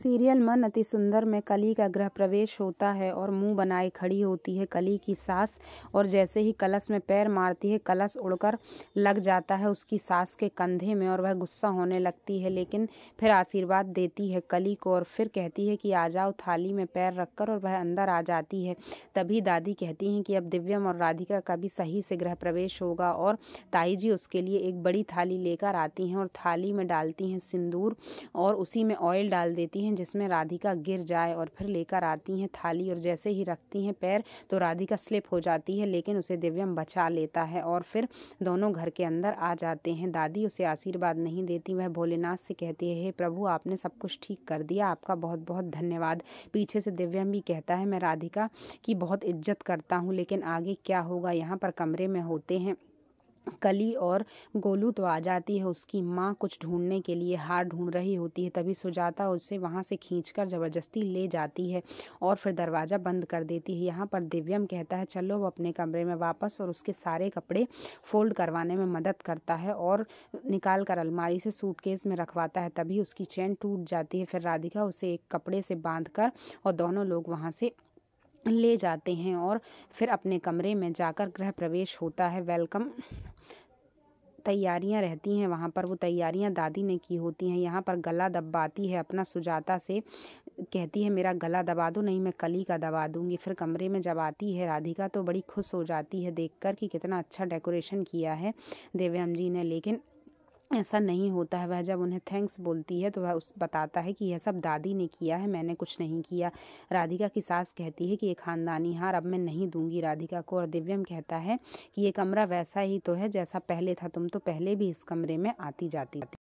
Serial मन अति सुंदर में कली का गृह प्रवेश होता है और मुंह बनाए खड़ी होती है कली की सास, और जैसे ही कलश में पैर मारती है कलश उड़कर लग जाता है उसकी सास के कंधे में और वह गुस्सा होने लगती है, लेकिन फिर आशीर्वाद देती है कली को और फिर कहती है कि आ जाओ थाली में पैर रखकर, और वह अंदर आ जाती है। तभी दादी कहती हैं कि अब दिव्यम और राधिका का भी सही से गृह प्रवेश होगा, और ताई जी उसके लिए एक बड़ी थाली लेकर आती हैं और थाली में डालती हैं सिंदूर और उसी में ऑयल डाल देती हैं जिसमें राधिका गिर जाए, और फिर लेकर आती हैं थाली और जैसे ही रखती हैं पैर तो राधिका स्लिप हो जाती है, लेकिन उसे दिव्यम बचा लेता है और फिर दोनों घर के अंदर आ जाते हैं। दादी उसे आशीर्वाद नहीं देती, वह भोलेनाथ से कहती है, हे प्रभु आपने सब कुछ ठीक कर दिया, आपका बहुत बहुत धन्यवाद। पीछे से दिव्यम भी कहता है, मैं राधिका की बहुत इज्जत करता हूँ, लेकिन आगे क्या होगा। यहाँ पर कमरे में होते हैं कली और गोलू तो आ जाती है उसकी माँ कुछ ढूंढने के लिए, हार ढूंढ रही होती है। तभी सुजाता उसे वहाँ से खींचकर ज़बरदस्ती ले जाती है और फिर दरवाज़ा बंद कर देती है। यहाँ पर दिव्यम कहता है चलो वो अपने कमरे में वापस, और उसके सारे कपड़े फोल्ड करवाने में मदद करता है और निकाल कर अलमारी से सूटकेस में रखवाता है। तभी उसकी चेन टूट जाती है। फिर राधिका उसे एक कपड़े से बांध कर और दोनों लोग वहाँ से ले जाते हैं और फिर अपने कमरे में जाकर गृह प्रवेश होता है। वेलकम तैयारियां रहती हैं वहाँ पर, वो तैयारियां दादी ने की होती हैं। यहाँ पर गला दबाती है अपना सुजाता से, कहती है मेरा गला दबा दो, नहीं मैं कली का दबा दूंगी। फिर कमरे में जब आती है राधिका तो बड़ी खुश हो जाती है देखकर कि कितना अच्छा डेकोरेशन किया है दिव्यम जी ने, लेकिन ऐसा नहीं होता है। वह जब उन्हें थैंक्स बोलती है तो वह उस बताता है कि यह सब दादी ने किया है, मैंने कुछ नहीं किया। राधिका की सास कहती है कि ये खानदानी हार अब मैं नहीं दूंगी राधिका को, और दिव्यम कहता है कि ये कमरा वैसा ही तो है जैसा पहले था, तुम तो पहले भी इस कमरे में आती जाती थी।